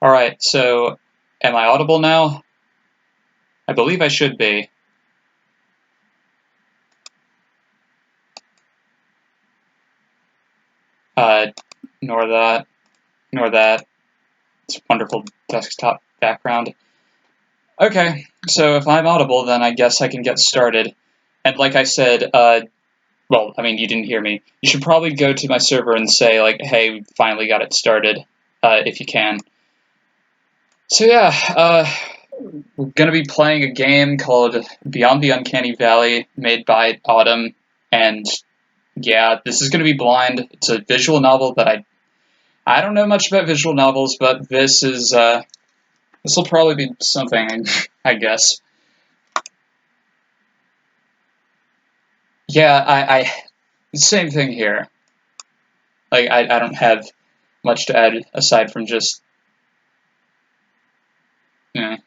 Alright, so am I audible now? I believe I should be. Ignore that. Ignore that. It's a wonderful desktop background. Okay, so if I'm audible, then I guess I can get started. And like I said, well, I mean, you didn't hear me. You should probably go to my server and say, like, hey, we finally got it started, if you can. So yeah, we're gonna be playing a game called Beyond the Uncanny Valley, made by Autumn, and yeah, this is gonna be blind. It's a visual novel that I don't know much about visual novels, but this will probably be something, I guess. Yeah, I same thing here. Like I don't have much to add aside from just you know.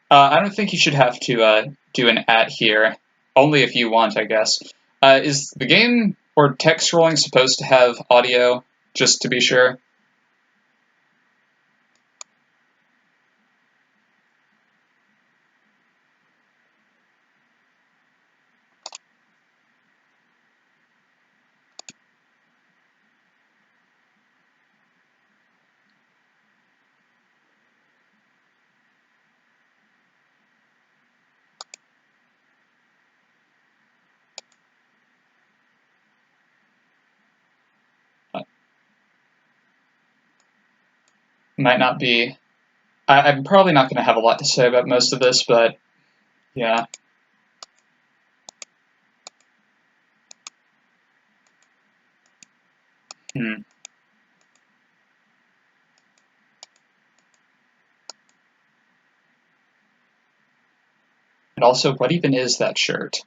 I don't think you should have to do an at here. Only if you want, I guess. Is the game or text scrolling supposed to have audio? Just to be sure. Uh, Might not be. I'm probably not going to have a lot to say about most of this, but yeah. Hmm. And also, what even is that shirt?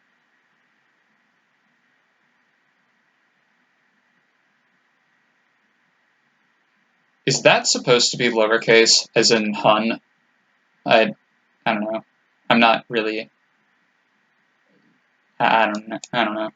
Is that supposed to be lowercase, as in Hun? I don't know. I'm not really. I don't know. I don't know.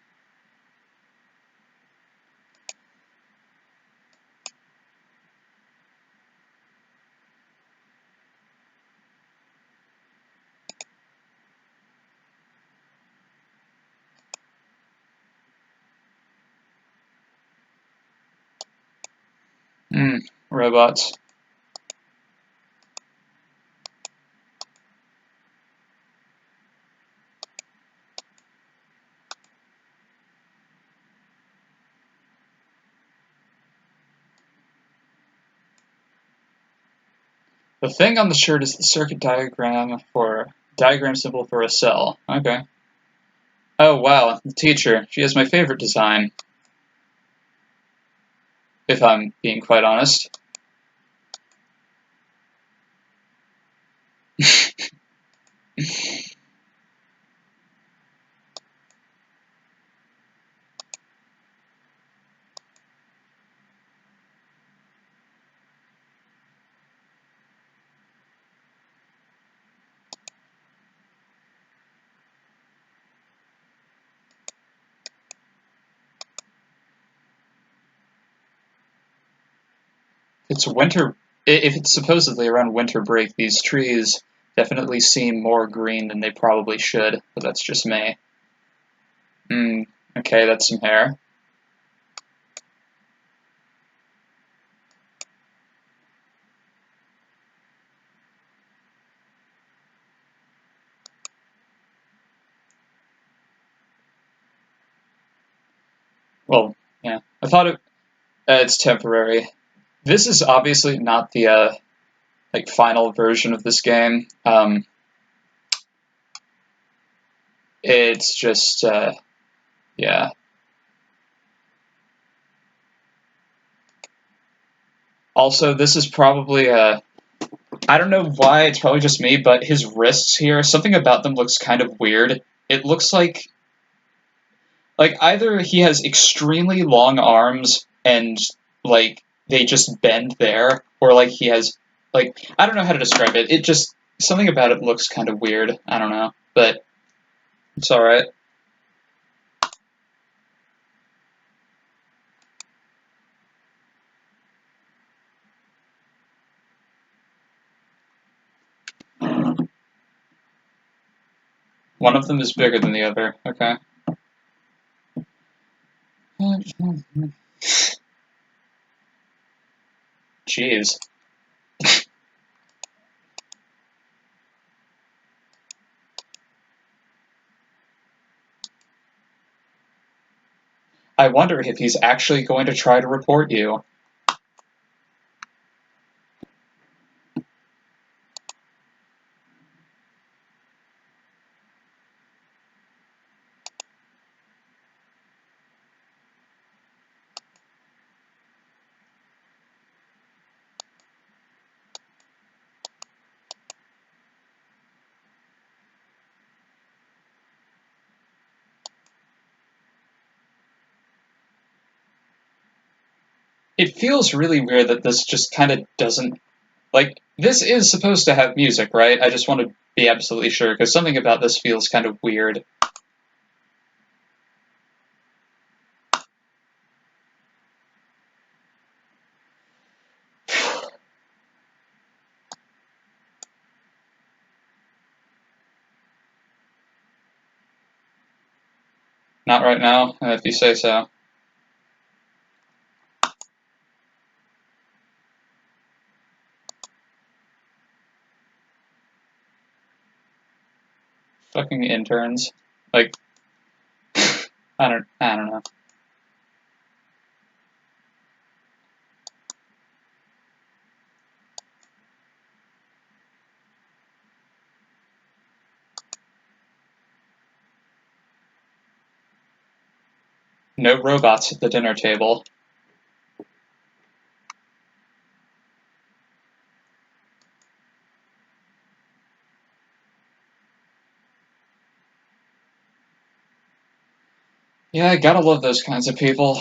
Hmm. Robots. The thing on the shirt is the circuit diagram symbol for a cell. Okay. Oh wow, the teacher. She has my favorite design, if I'm being quite honest. It's winter. If it's supposedly around winter break, these trees definitely seem more green than they probably should, but that's just me. Hmm. Okay, that's some hair. Well, yeah. I thought it's temporary. This is obviously not the like final version of this game. It's just yeah. Also, this is probably I don't know why, it's probably just me, but his wrists here, something about them looks kind of weird. It looks like either he has extremely long arms and like they just bend there, or like he has like I don't know how to describe it. It just something about it looks kind of weird. I don't know, but it's all right. One of them is bigger than the other. Okay. Jeez. I wonder if he's actually going to try to report you. It feels really weird that this just kind of doesn't. Like, this is supposed to have music, right? I just want to be absolutely sure, because something about this feels kind of weird. Not right now, if you say so. Fucking interns. Like, I don't know. No robots at the dinner table. Yeah, I gotta love those kinds of people.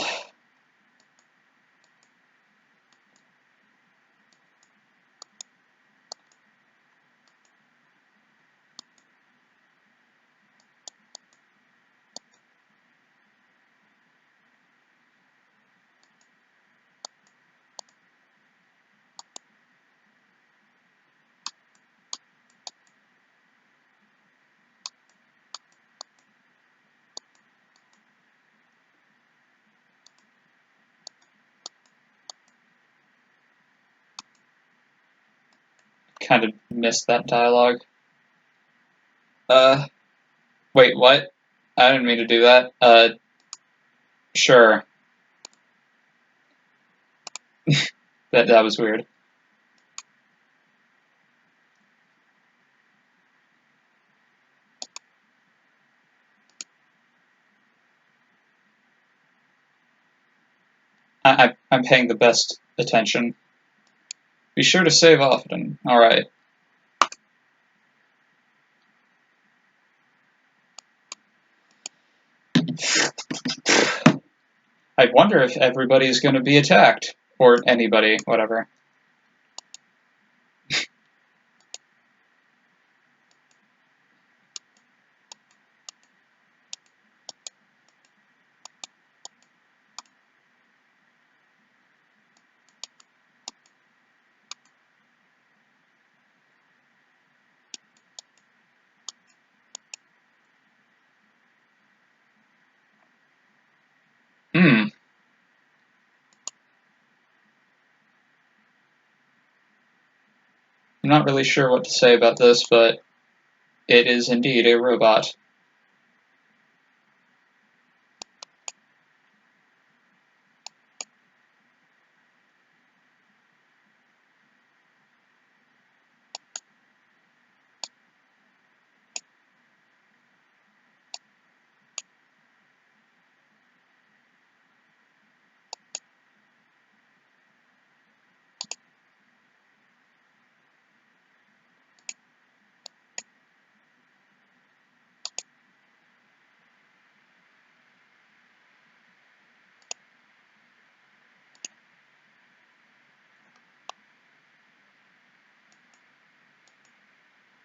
Kind of missed that dialogue. Wait, what? I didn't mean to do that. Sure. That was weird. I'm paying the best attention. Be sure to save often. Alright. I wonder if everybody's going to be attacked. Or anybody, whatever. Hmm. I'm not really sure what to say about this, but it is indeed a robot.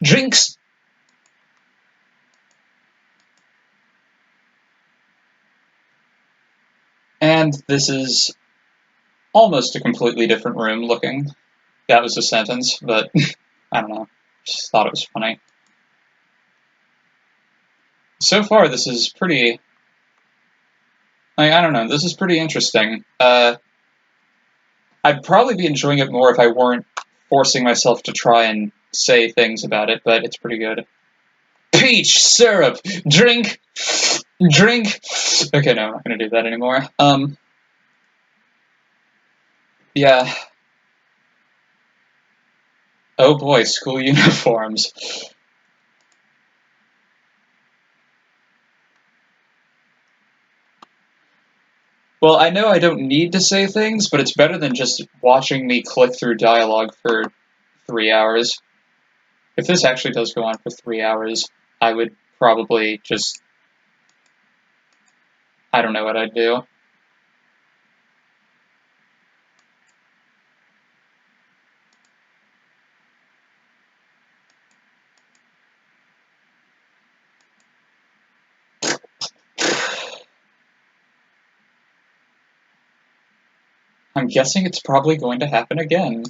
Jinx! And this is almost a completely different room looking. That was a sentence, but I don't know. Just thought it was funny. So far, this is pretty. I don't know. This is pretty interesting. I'd probably be enjoying it more if I weren't forcing myself to try and say things about it, but it's pretty good. Peach syrup, drink, drink. Okay, no, I'm not gonna do that anymore. Yeah. Oh boy, school uniforms. Well, I know I don't need to say things, but it's better than just watching me click through dialogue for 3 hours. If this actually does go on for 3 hours, I would probably just, I don't know what I'd do. I'm guessing it's probably going to happen again.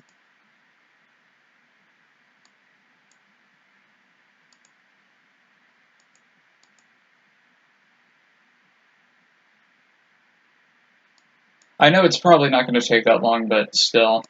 I know it's probably not going to take that long, but still.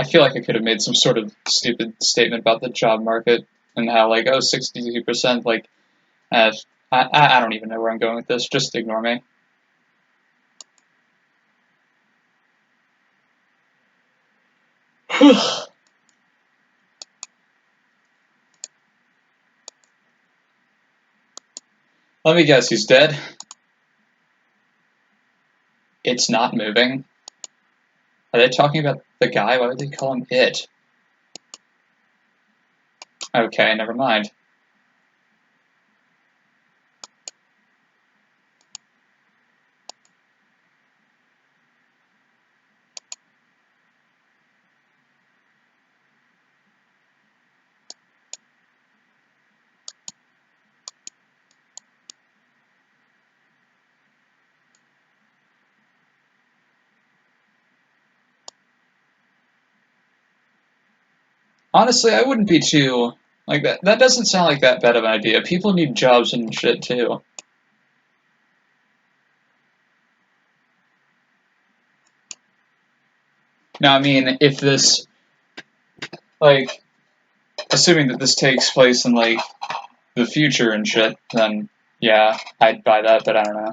I feel like I could have made some sort of stupid statement about the job market and how, like, oh, 62%, like, uh, I don't even know where I'm going with this. Just ignore me. Let me guess, he's dead? It's not moving? Are they talking about the guy? Why would they call him it? Okay, never mind. Honestly, I wouldn't be too like that. That doesn't sound like that bad of an idea. People need jobs and shit too. Now, I mean, if this, like, assuming that this takes place in like the future and shit, then yeah, I'd buy that. But I don't know.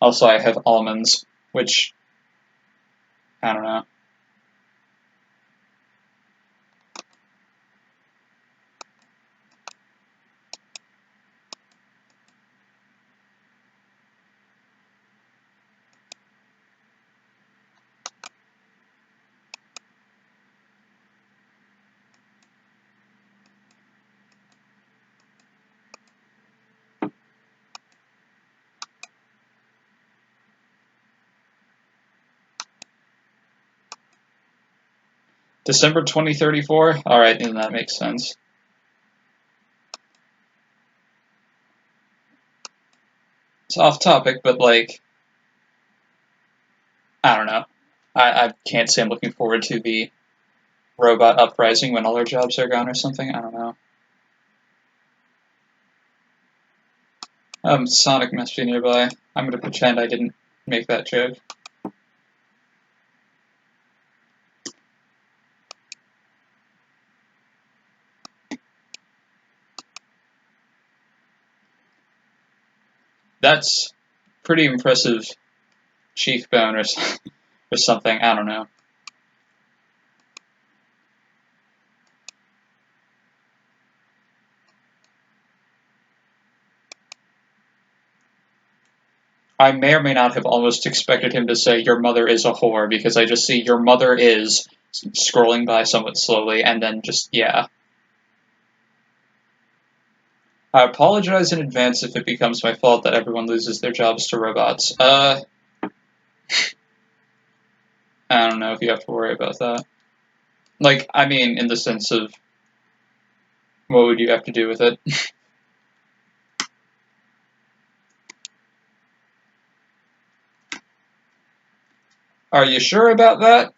Also, I have almonds, which I don't know. December 2034. All right, then that makes sense. It's off topic, but like, I don't know. I can't say I'm looking forward to the robot uprising when all our jobs are gone or something. I don't know. Sonic must be nearby. I'm gonna pretend I didn't make that joke. That's pretty impressive cheekbone or, or something. I don't know. I may or may not have almost expected him to say, "Your mother is a whore," because I just see "Your mother is" scrolling by somewhat slowly, and then just, yeah. I apologize in advance if it becomes my fault that everyone loses their jobs to robots. I don't know if you have to worry about that. Like, I mean, in the sense of, what would you have to do with it? Are you sure about that?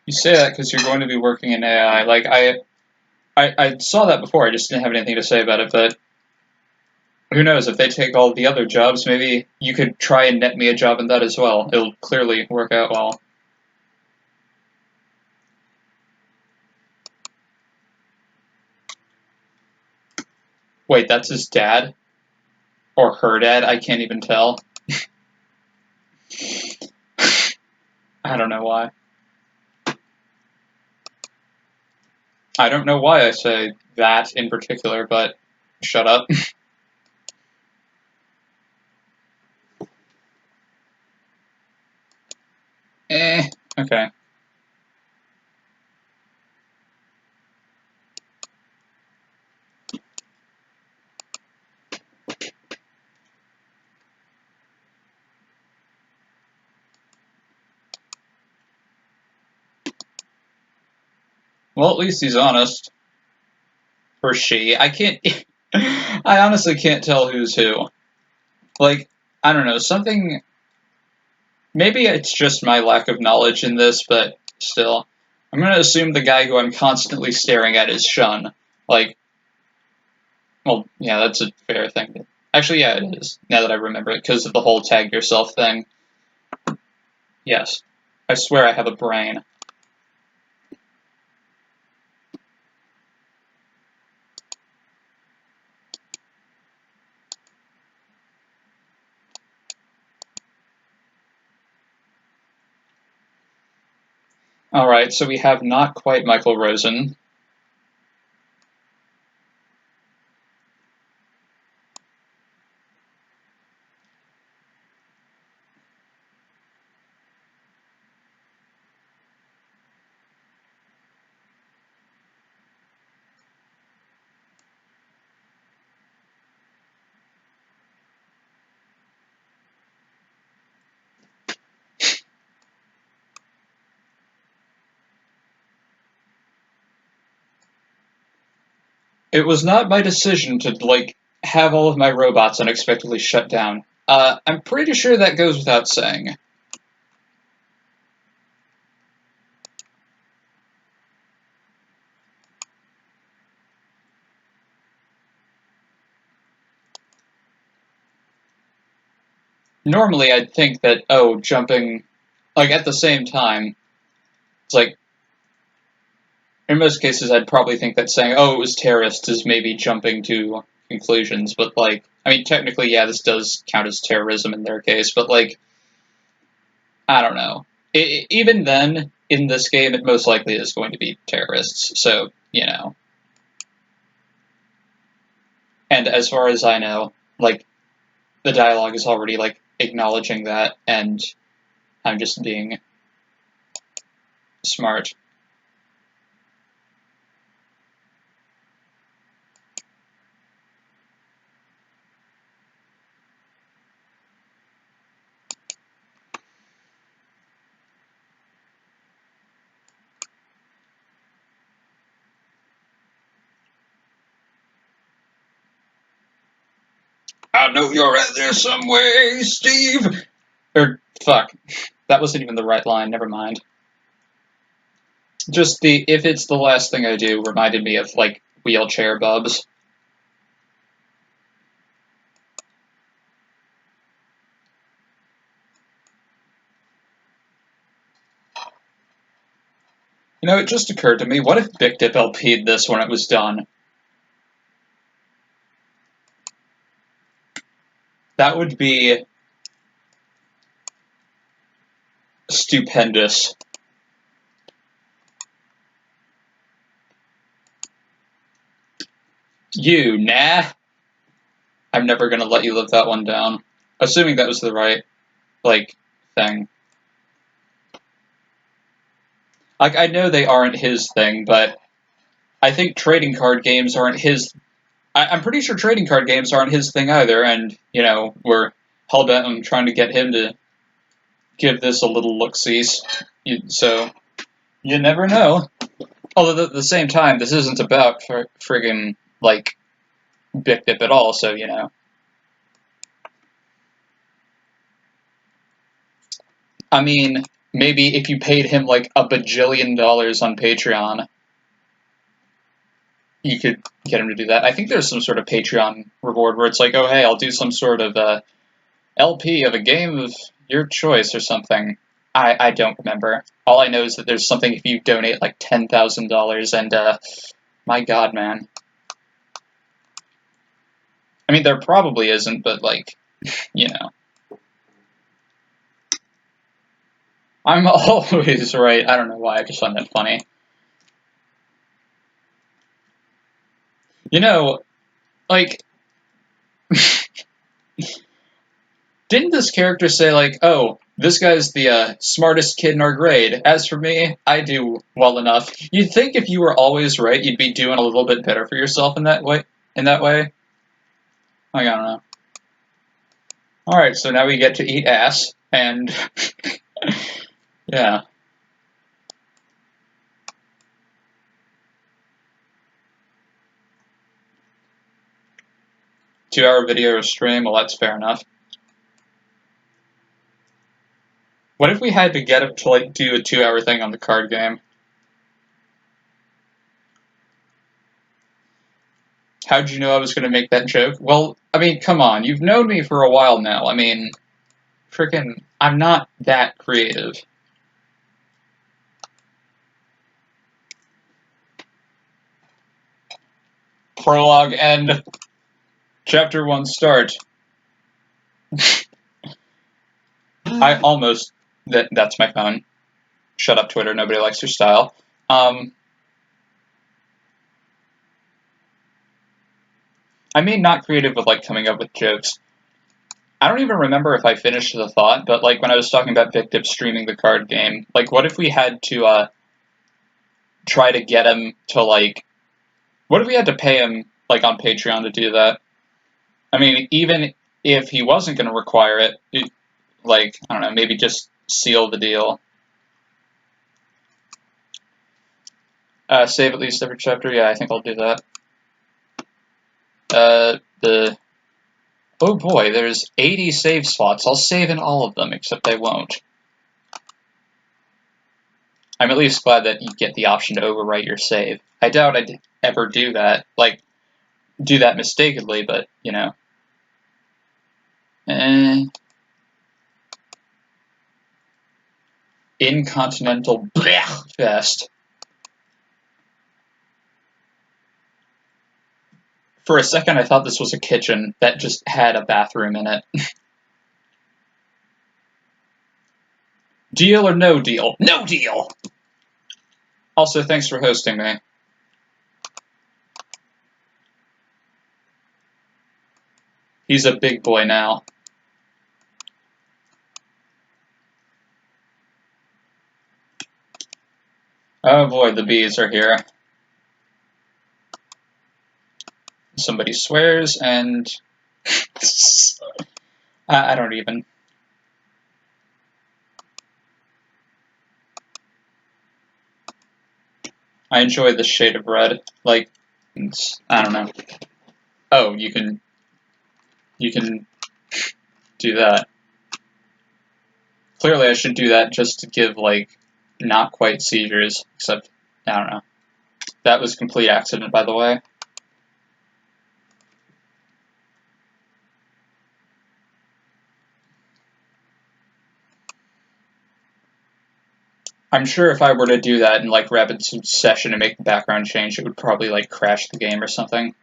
You say that because you're going to be working in AI. Like, I saw that before, I just didn't have anything to say about it, but who knows, if they take all the other jobs, maybe you could try and net me a job in that as well. It'll clearly work out well. Wait, that's his dad? Or her dad? I can't even tell. I don't know why. I don't know why I say that in particular, but shut up. Okay. Well, at least he's honest. Or she. I can't. I honestly can't tell who's who. Like, I don't know, something. Maybe it's just my lack of knowledge in this, but still. I'm gonna assume the guy who I'm constantly staring at is Shun. Like, well, yeah, that's a fair thing. Actually, yeah, it is, now that I remember it, because of the whole tag yourself thing. Yes. I swear I have a brain. Alright, so we have not quite Michael Rosen. It was not my decision to, like, have all of my robots unexpectedly shut down. I'm pretty sure that goes without saying. Normally, I'd think that, oh, jumping, like, at the same time, it's like, in most cases, I'd probably think that saying, oh, it was terrorists is maybe jumping to conclusions, but, like, I mean, technically, yeah, this does count as terrorism in their case, but, like, I don't know. Even then, in this game, it most likely is going to be terrorists, so, you know. And as far as I know, like, the dialogue is already, like, acknowledging that, and I'm just being smart. I know you're in there some way, Steve. Or fuck, that wasn't even the right line. Never mind. Just the if it's the last thing I do reminded me of like wheelchair bubs. You know, it just occurred to me, what if Big Dip LP'd this when it was done? That would be stupendous. You, nah. I'm never gonna let you live that one down. Assuming that was the right, like, thing. Like, I know they aren't his thing, but I think trading card games aren't his. I'm pretty sure trading card games aren't his thing either, and, you know, we're hell-bent on trying to get him to give this a little look-sees. So, you never know. Although, at the same time, this isn't about friggin', like, Big Dip at all, so, you know. I mean, maybe if you paid him, like, $1 bajillion on Patreon, you could get him to do that. I think there's some sort of Patreon reward where it's like, oh, hey, I'll do some sort of LP of a game of your choice or something. I don't remember. All I know is that there's something if you donate like $10,000, and my God, man. I mean, there probably isn't, but like, you know. I'm always right. I don't know why, I just find that funny. You know, like, didn't this character say, like, oh, this guy's the smartest kid in our grade. As for me, I do well enough. You'd think if you were always right, you'd be doing a little bit better for yourself in that way. Like, I don't know. Alright, so now we get to eat ass, and yeah. 2-hour video stream, well, that's fair enough. What if we had to get him to, like, do a 2-hour thing on the card game? How'd you know I was going to make that joke? Well, I mean, come on, you've known me for a while now. I mean, frickin', I'm not that creative. Prologue end. Chapter 1 start. I almost... That's my phone. Shut up, Twitter. Nobody likes your style. I mean, not creative with, like, coming up with jokes. I don't even remember if I finished the thought, but, like, when I was talking about Vic Dip streaming the card game, like, what if we had to, try to get him to, like... What if we had to pay him, like, on Patreon to do that? I mean, even if he wasn't going to require it, like, I don't know, maybe just seal the deal. Save at least every chapter? Yeah, I think I'll do that. Oh boy, there's 80 save slots. I'll save in all of them, except I won't. I'm at least glad that you get the option to overwrite your save. I doubt I'd ever do that. Like, do that mistakenly, but, you know. Incontinental blech fest. For a second, I thought this was a kitchen that just had a bathroom in it. Deal or no deal? No deal! Also, thanks for hosting me. He's a big boy now. Oh boy, the bees are here. Somebody swears, and... I don't even... I enjoy the shade of red. Like, I don't know. Oh, you can... you can do that. Clearly I should do that just to give, like, not quite seizures, except, I don't know. That was a complete accident, by the way. I'm sure if I were to do that in, like, rapid succession and make the background change, it would probably, like, crash the game or something.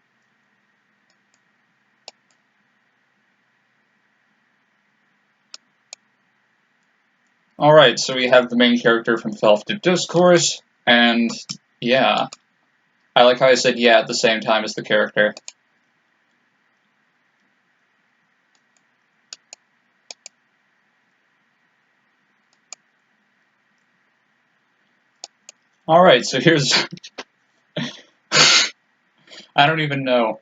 Alright, so we have the main character from Felfted Discourse, and yeah. I like how I said yeah at the same time as the character. Alright, so here's... I don't even know.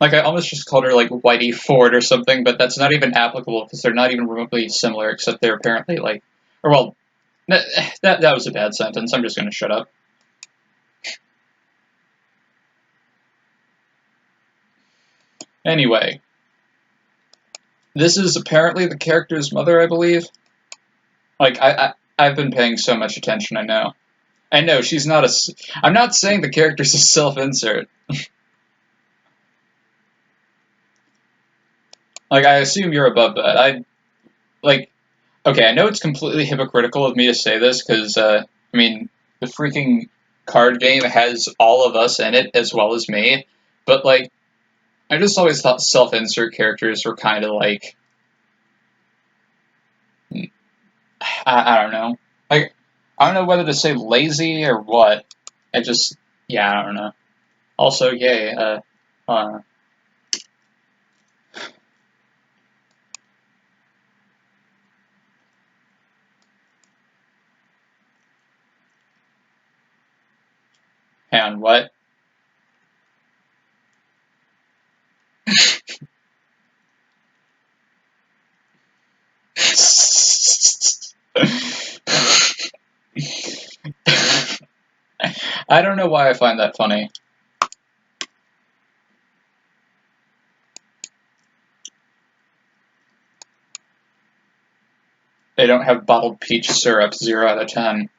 Like, I almost just called her, like, Whitey Ford or something, but that's not even applicable, because they're not even remotely similar, except they're apparently, like... Or, well, that was a bad sentence. I'm just gonna shut up. Anyway. This is apparently the character's mother, I believe. Like, I've been paying so much attention, I know. I know, she's not a... I'm not saying the character's a self-insert. Like, I assume you're above that. Like, okay, I know it's completely hypocritical of me to say this, because, I mean, the freaking card game has all of us in it, as well as me, but, like, I just always thought self-insert characters were kind of, like... I don't know. Like, I don't know whether to say lazy or what. Yeah, I don't know. Also, yay, hang on, what? I don't know why I find that funny. They don't have bottled peach syrup, 0 out of 10.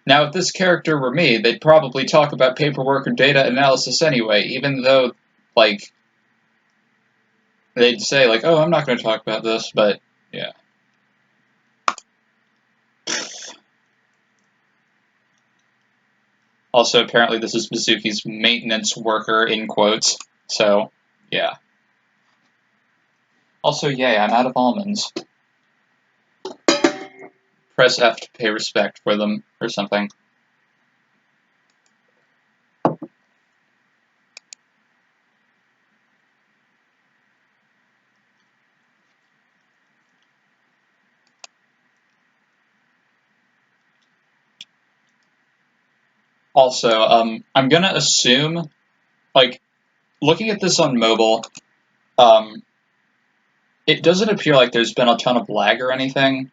Now, if this character were me, they'd probably talk about paperwork or data analysis anyway, even though, like, they'd say, like, oh, I'm not going to talk about this, but, yeah. Also, apparently this is Mizuki's maintenance worker, in quotes, so, yeah. Also, yay, I'm out of almonds. Press F to pay respect for them, or something. Also, I'm gonna assume, like, looking at this on mobile, it doesn't appear like there's been a ton of lag or anything,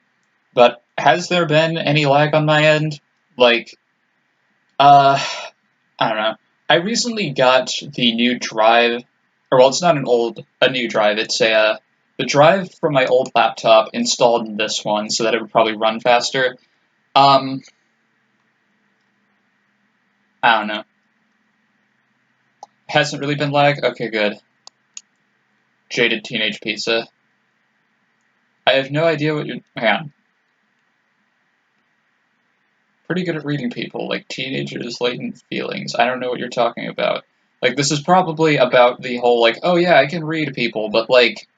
but has there been any lag on my end? Like, I don't know. I recently got the new drive, or well, it's not a new drive, it's the drive from my old laptop installed in this one so that it would probably run faster. I don't know. Hasn't really been lag? Okay, good. Jaded Teenage Pizza. I have no idea what you're... Hang on. Pretty good at reading people, like teenagers' latent feelings. I don't know what you're talking about. Like, this is probably about the whole, like, oh yeah, I can read people, but, like,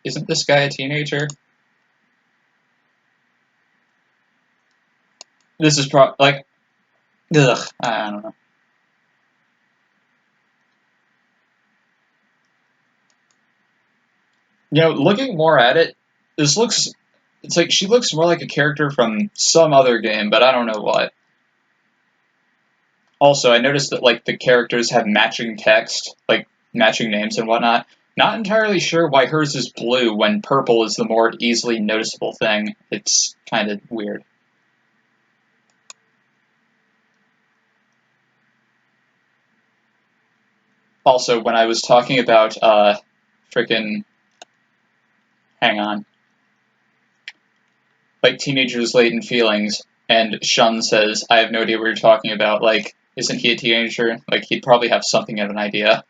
isn't this guy a teenager? This is like, ugh, I don't know. You know, looking more at it, it's like she looks more like a character from some other game, but I don't know what. Also, I noticed that, like, the characters have matching text, like, matching names and whatnot. Not entirely sure why hers is blue when purple is the more easily noticeable thing. It's kind of weird. Also, when I was talking about, freaking, hang on, like teenagers' latent feelings, and Shun says, I have no idea what you're talking about, like, isn't he a teenager? Like, he'd probably have something of an idea.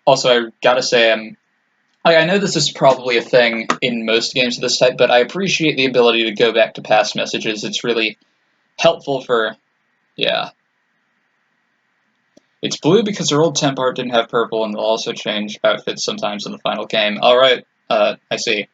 Also, I gotta say, like, I know this is probably a thing in most games of this type, but I appreciate the ability to go back to past messages. It's really helpful for, yeah. It's blue because their old temp art didn't have purple, and they'll also change outfits sometimes in the final game. Alright, I see.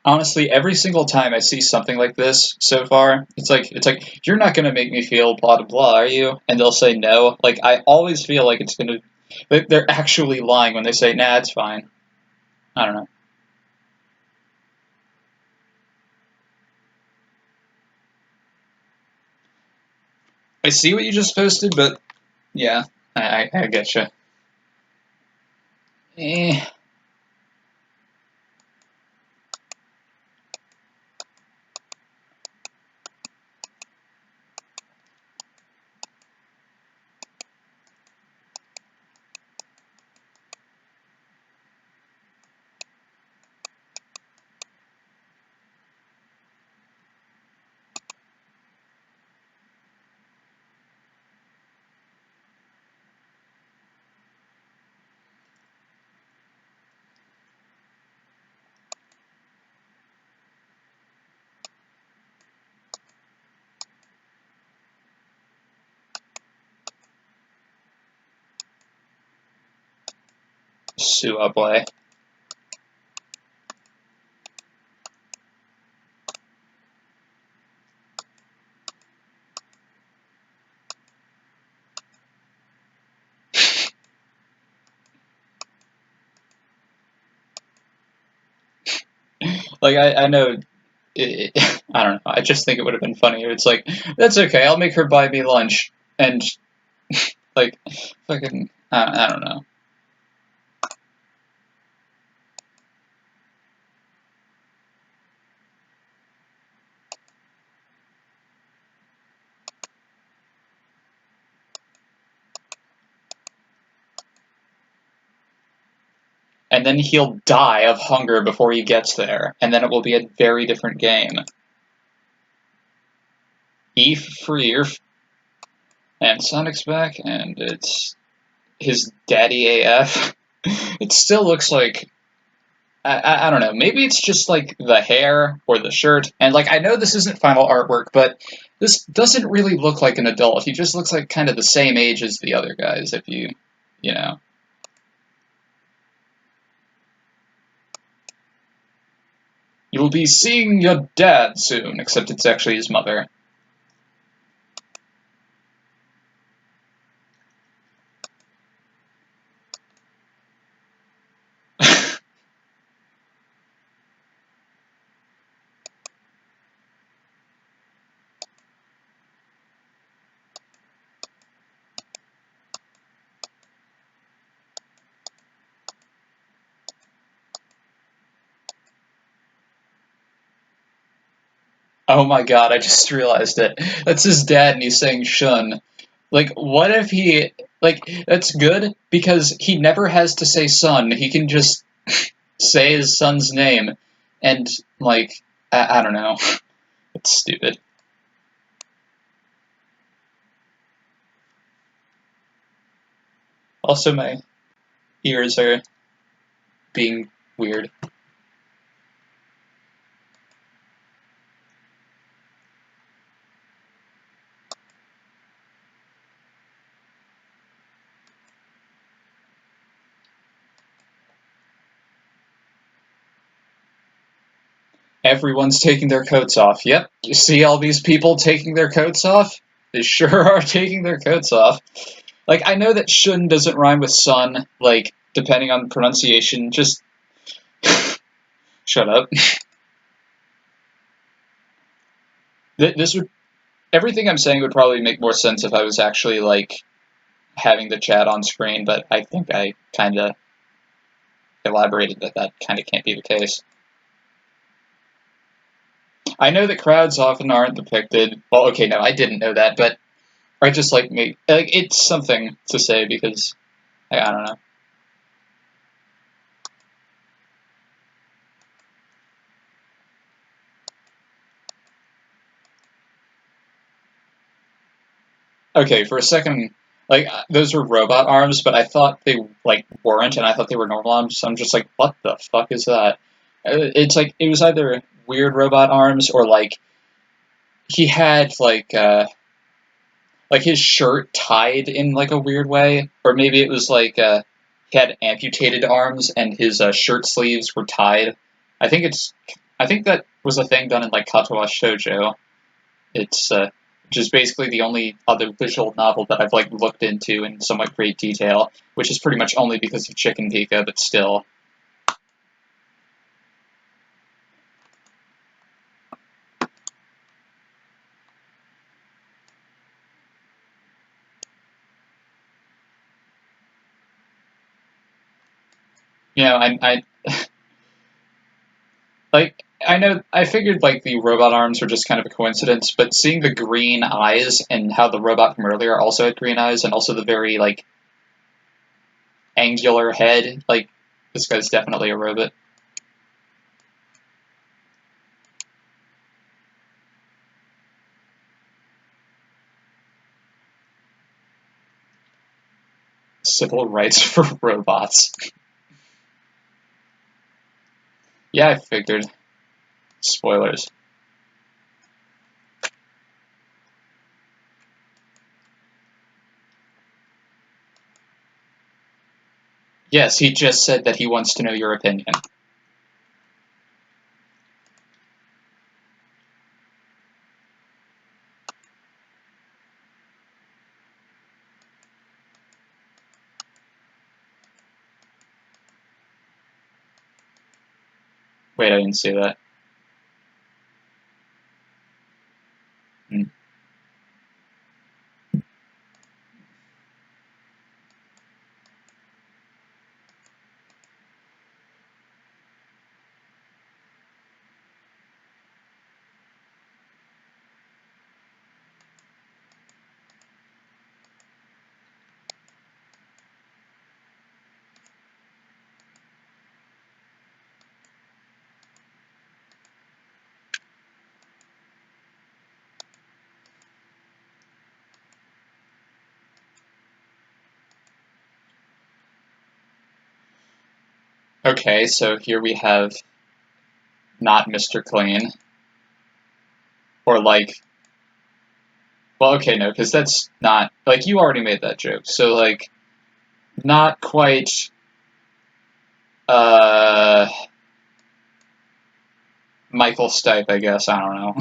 Honestly, every single time I see something like this so far, it's like you're not gonna make me feel blah blah blah, are you? And they'll say no. Like I always feel like it's gonna, they're actually lying when they say nah, it's fine. I don't know. I see what you just posted, but yeah, I get you. Eh. Sue boy. Like I know I don't know. I just think it would have been funnier. It's like that's okay. I'll make her buy me lunch, and like fucking I don't know. And then he'll die of hunger before he gets there, and then it will be a very different game. E for ear, and Sonic's back, and it's his daddy AF. It still looks like I don't know. Maybe it's just like the hair or the shirt, and like I know this isn't final artwork, but this doesn't really look like an adult. He just looks like kind of the same age as the other guys. If you know. You will be seeing your dad soon, except it's actually his mother. Oh my god, I just realized it. That's his dad, and he's saying shun. Like, what if he. Like, that's good, because he never has to say son. He can just say his son's name, and, like, I don't know. It's stupid. Also, my ears are being weird. Everyone's taking their coats off. Yep, you see all these people taking their coats off? They sure are taking their coats off. Like, I know that shun doesn't rhyme with sun, like, depending on pronunciation, just shut up. This would everything I'm saying would probably make more sense if I was actually like having the chat on screen, but I think I kind of elaborated that that kind of can't be the case. I know that crowds often aren't depicted. Well, okay, no, I didn't know that, but I just like it's something to say because I don't know. Okay, for a second, like those were robot arms, but I thought they like weren't, and I thought they were normal arms. So I'm just like, what the fuck is that? It's like it was either weird robot arms or he had like his shirt tied in like a weird way, or maybe it was he had amputated arms and his shirt sleeves were tied. I think it's I think that was a thing done in like Katawa Shoujo. It's which is basically the only other visual novel that I've like looked into in somewhat great detail, which is pretty much only because of Chicken Pika, but still. You know, I like I know I figured like the robot arms were just kind of a coincidence, but seeing the green eyes and how the robot from earlier also had green eyes and also the very like angular head, like this guy's definitely a robot. Civil rights for robots. Yeah, I figured. Spoilers. Yes, he just said that he wants to know your opinion. Wait, I didn't see that. Hmm. Okay, so here we have not Mr. Clean. Or like, well, okay, no, because that's not, like, you already made that joke. So, like, not quite, uh, Michael Stipe, I guess. I don't know.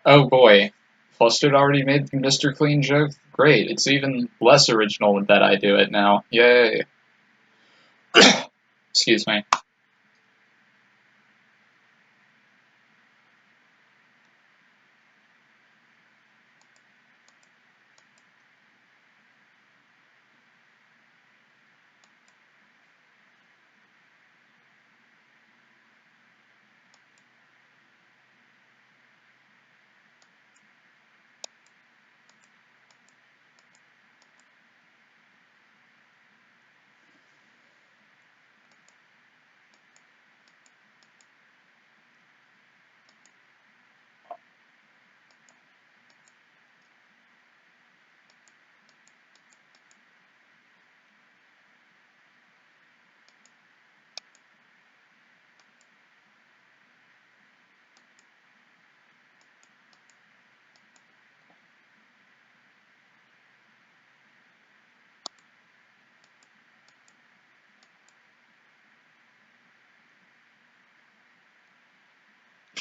Oh boy. Flustered already made the Mr. Clean joke? Great, it's even less original that I do it now. Yay. Excuse me.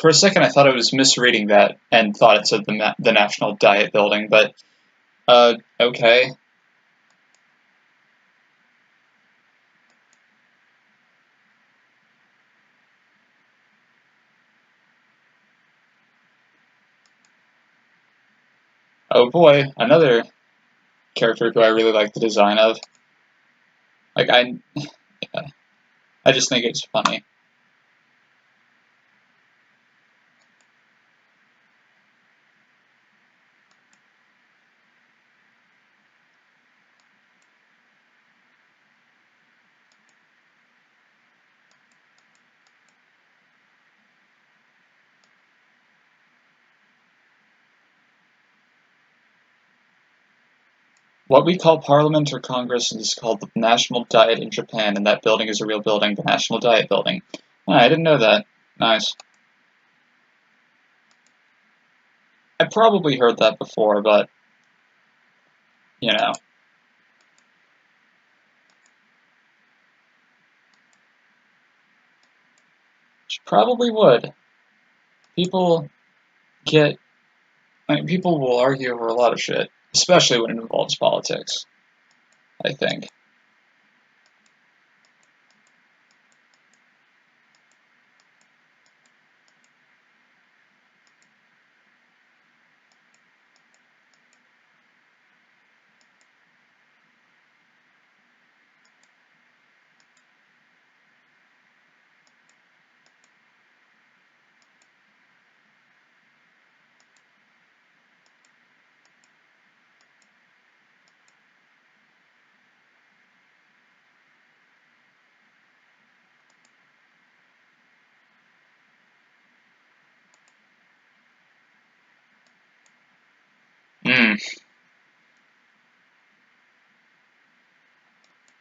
For a second, I thought I was misreading that and thought it said the National Diet Building, but, okay. Oh boy, another character who I really like the design of. Like, yeah, I just think it's funny. What we call Parliament or Congress is called the National Diet in Japan, and that building is a real building, the National Diet Building. Oh, I didn't know that. Nice. I probably heard that before, but, you know. Probably would. People get, I mean, people will argue over a lot of shit, especially when it involves politics, I think. Mm.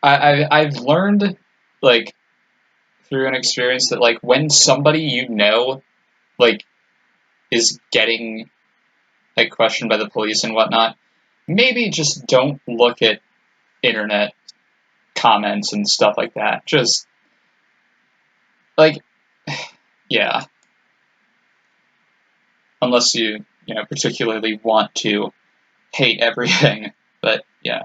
I've learned, like, through an experience that, like, when somebody you know, like, is getting, like, questioned by the police and whatnot, maybe just don't look at internet comments and stuff like that. Just, like, yeah. Unless you know, particularly want to hate everything. But, yeah.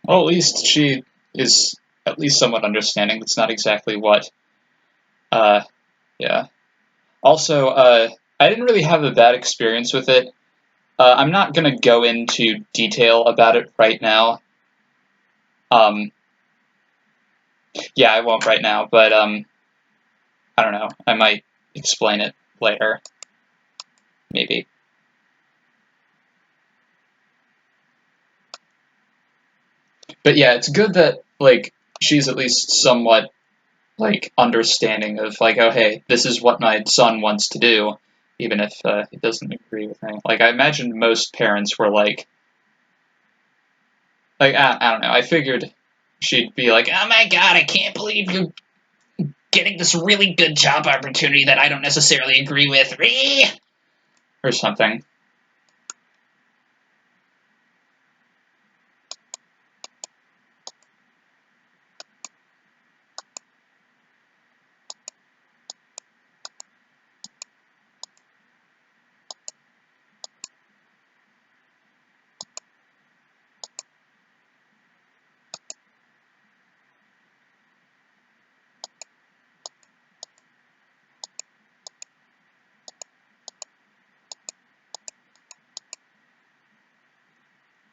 Well, at least she is at least somewhat understanding. That's not exactly what, uh, yeah. Also, I didn't really have a bad experience with it. I'm not gonna go into detail about it right now. Um, yeah, I won't right now, but, I don't know. I might explain it later. Maybe. But yeah, it's good that, like, she's at least somewhat, like, understanding of, like, oh, hey, this is what my son wants to do, even if, he doesn't agree with me. Like, I imagine most parents were like, I don't know, I figured she'd be like, oh my god, I can't believe you're getting this really good job opportunity that I don't necessarily agree with, or something.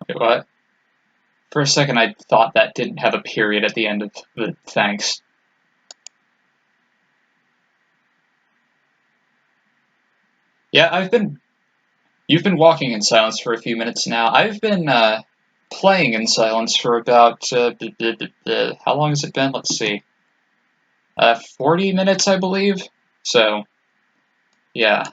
Wait, what? For a second, I thought that didn't have a period at the end of the thanks. Yeah, you've been walking in silence for a few minutes now. I've been playing in silence for about how long has it been? Let's see, 40 minutes, I believe. So yeah,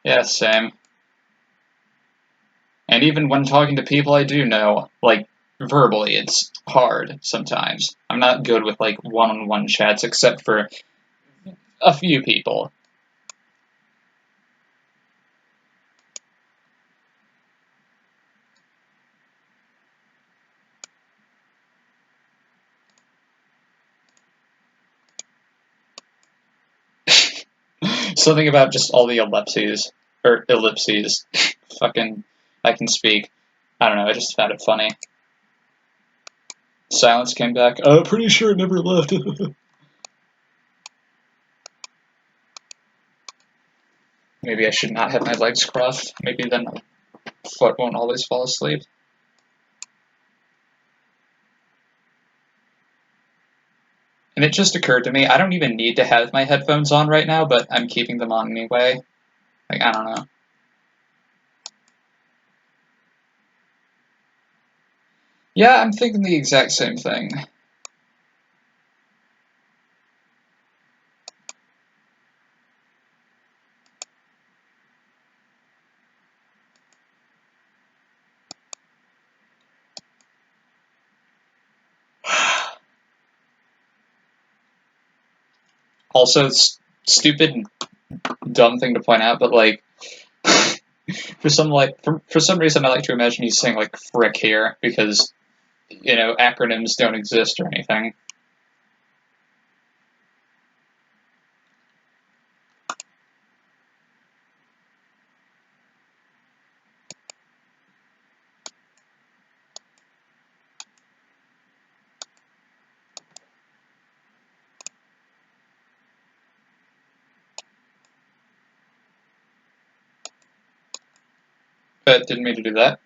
yeah, same. And even when talking to people I do know, like verbally, it's hard sometimes. I'm not good with like one-on-one chats, except for a few people. Something about just all the ellipses or ellipses. Fucking, I can speak. I don't know. I just found it funny. Silence came back. Oh, pretty sure it never left. Maybe I should not have my legs crossed. Maybe then my foot won't always fall asleep. And it just occurred to me, I don't even need to have my headphones on right now, but I'm keeping them on anyway. Like, I don't know. Yeah, I'm thinking the exact same thing. Also, it's stupid, dumb thing to point out, but like, for some reason, I like to imagine he's saying like frick here because acronyms don't exist or anything. But didn't mean to do that.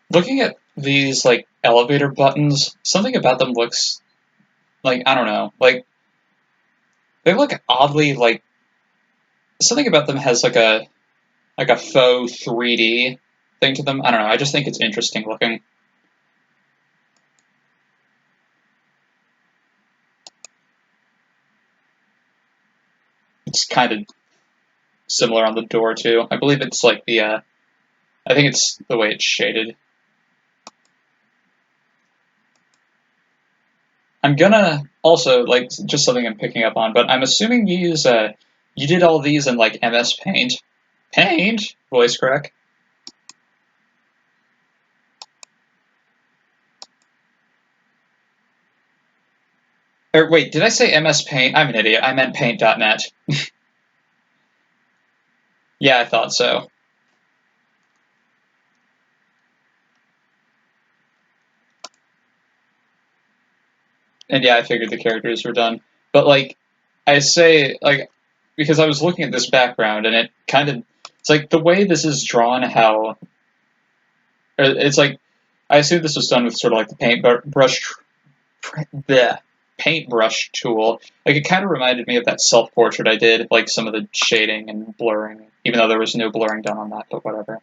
Looking at these like elevator buttons, something about them looks like I don't know, like they look oddly like something about them has like a faux 3D thing to them. I don't know. I just think it's interesting looking. It's kind of similar on the door too. I believe it's like I think it's the way it's shaded. I'm gonna also like just something I'm picking up on, but I'm assuming you did all these in like MS Paint. Paint voice crack. Or wait, did I say MS Paint? I'm an idiot. I meant Paint.net. Yeah, I thought so. And yeah, I figured the characters were done. But like, I say like because I was looking at this background and it kind of it's like the way this is drawn, how it's like I assume this was done with sort of like the the paintbrush tool. Like it kind of reminded me of that self portrait I did, like some of the shading and blurring, even though there was no blurring done on that, but whatever.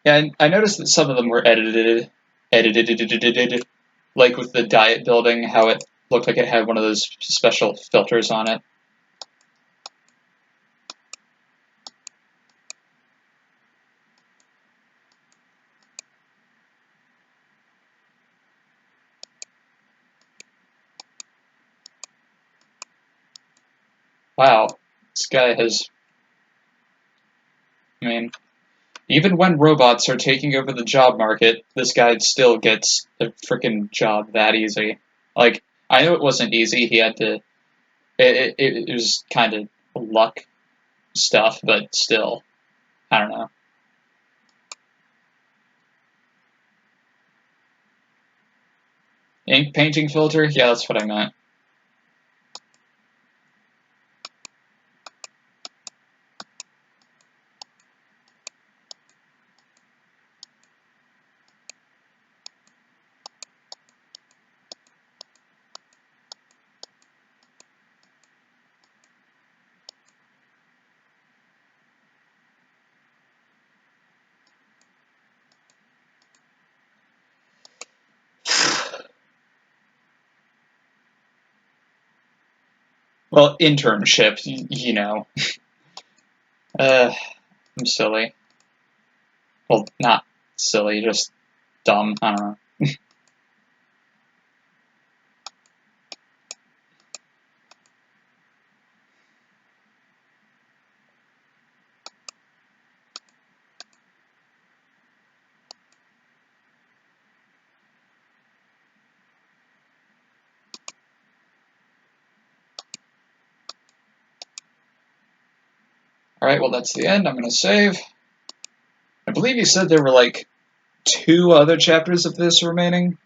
Yeah, I noticed that some of them were edited, like with the diet building, how it looked like it had one of those special filters on it. Wow, this guy has. I mean, even when robots are taking over the job market, this guy still gets a freaking job that easy. Like, I know it wasn't easy. He had to. It was kind of luck stuff, but still, I don't know. Ink painting filter? Yeah, that's what I meant. Well, internship, you know. I'm silly. Well, not silly, just dumb. I don't know. Alright, well, that's the end. I'm going to save. I believe you said there were like 2 other chapters of this remaining.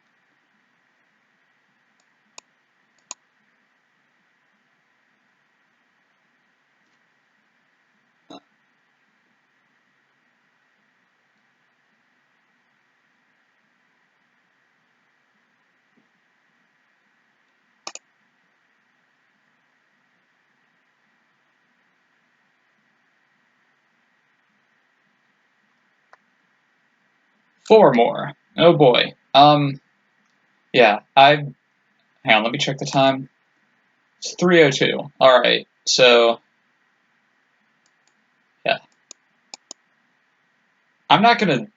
4 more. Oh boy. Yeah, hang on, let me check the time. It's 3:02. Alright, so, yeah. I'm not gonna,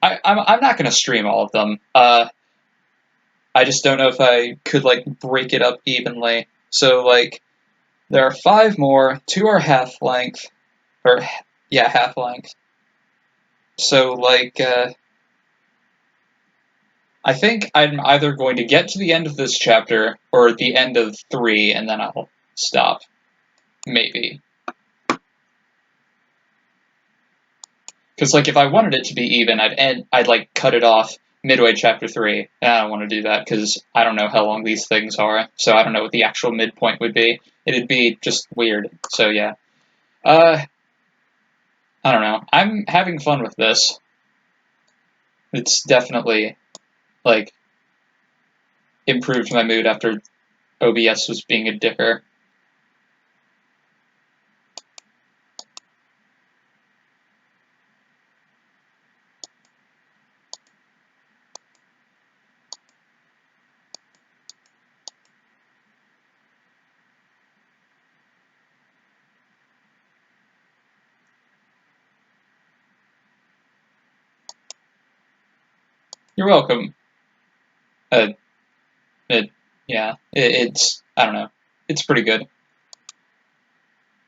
I'm not gonna stream all of them. I just don't know if I could, like, break it up evenly. So, like, there are 5 more, 2 are half length, or, yeah, half length. So, like, I think I'm either going to get to the end of this chapter or the end of 3, and then I'll stop. Maybe. Because, like, if I wanted it to be even, I'd like, cut it off midway chapter 3, and I don't want to do that, because I don't know how long these things are, so I don't know what the actual midpoint would be. It'd be just weird, so yeah. I don't know. I'm having fun with this. It's definitely, like, improved my mood after OBS was being a dicker. You're welcome. Uh, yeah, it's, I don't know. It's pretty good.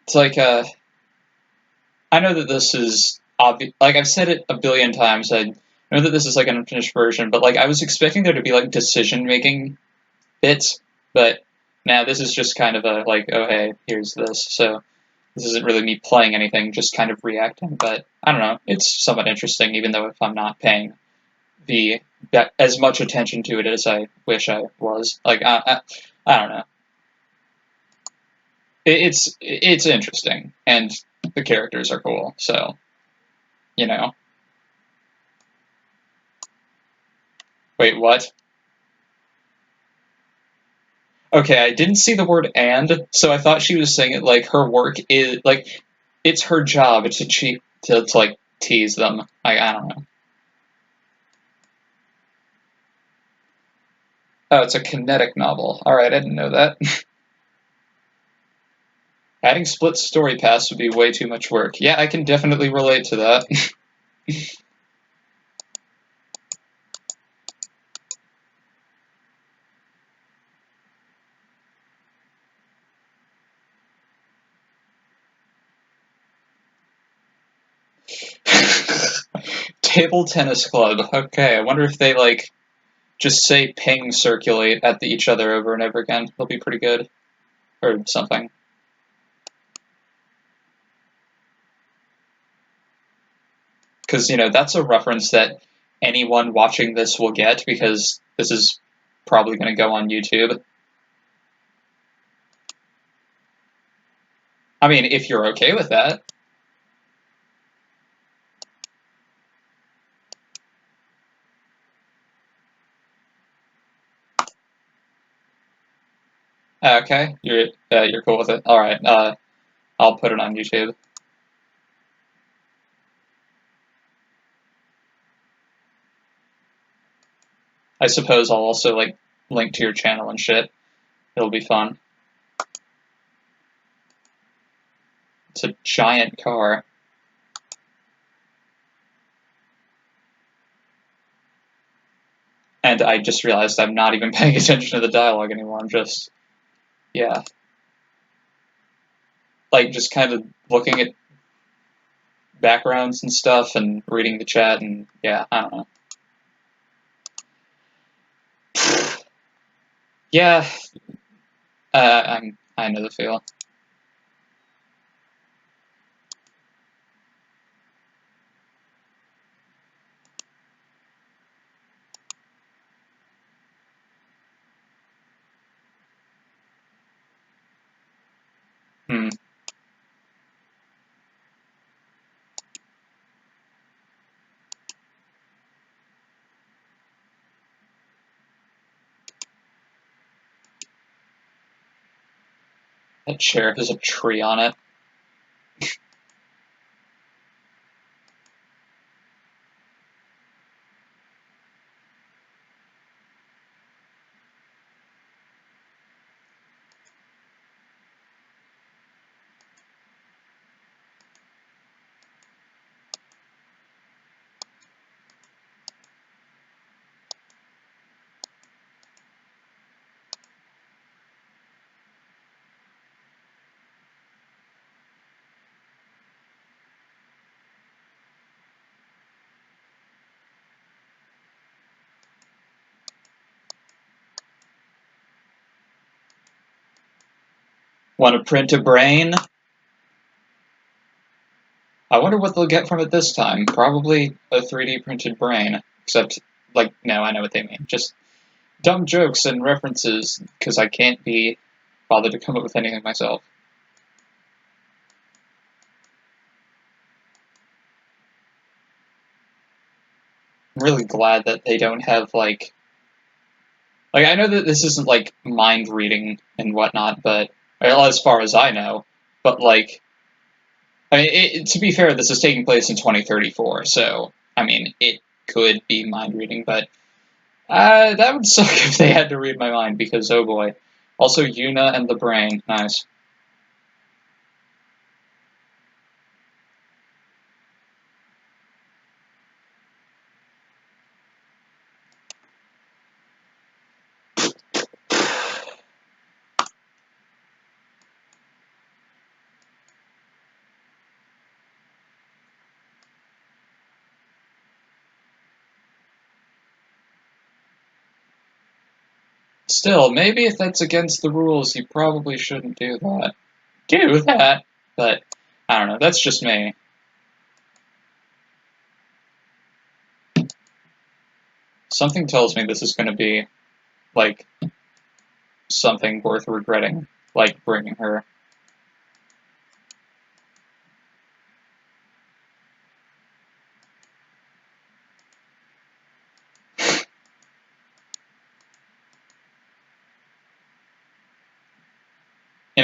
It's like, I know that this is obvious. Like, I've said it a billion times. I know that this is like an unfinished version, but like, I was expecting there to be like decision making bits, but now this is just kind of a like, oh hey, here's this. So this isn't really me playing anything, just kind of reacting. But I don't know. It's somewhat interesting, even though if I'm not paying the as much attention to it as I wish I was. Like, I don't know. It's interesting, and the characters are cool. So you know. Wait, what? Okay, I didn't see the word "and," so I thought she was saying it like her work is like it's her job to cheat to like tease them. I don't know. Oh, it's a kinetic novel. Alright, I didn't know that. Adding split story paths would be way too much work. Yeah, I can definitely relate to that. Table tennis club. Okay, I wonder if they, like, just say ping circulate at each other over and over again. They'll be pretty good. Or something. Because, that's a reference that anyone watching this will get, because this is probably going to go on YouTube. I mean, if you're okay with that. Okay, you're cool with it. All right, I'll put it on YouTube. I suppose I'll also like link to your channel and shit. It'll be fun. It's a giant car. And I just realized I'm not even paying attention to the dialogue anymore. I'm just, yeah. Like, just kind of looking at backgrounds and stuff and reading the chat and, yeah, I don't know. Yeah, I know the feel. Hmm. That chair has a tree on it. Want to print a brain? I wonder what they'll get from it this time. Probably a 3D printed brain. Except, like, no, I know what they mean. Just dumb jokes and references, because I can't be bothered to come up with anything myself. I'm really glad that they don't have, like, I know that this isn't, like, mind reading and whatnot, but, well, as far as I know, but, like, I mean, to be fair, this is taking place in 2034, so, I mean, it could be mind reading, but that would suck if they had to read my mind, because, oh boy. Also, Yuna and the brain. Nice. Still, maybe if that's against the rules, you probably shouldn't do that. Do that, but I don't know, that's just me. Something tells me this is going to be, like, something worth regretting, like bringing her.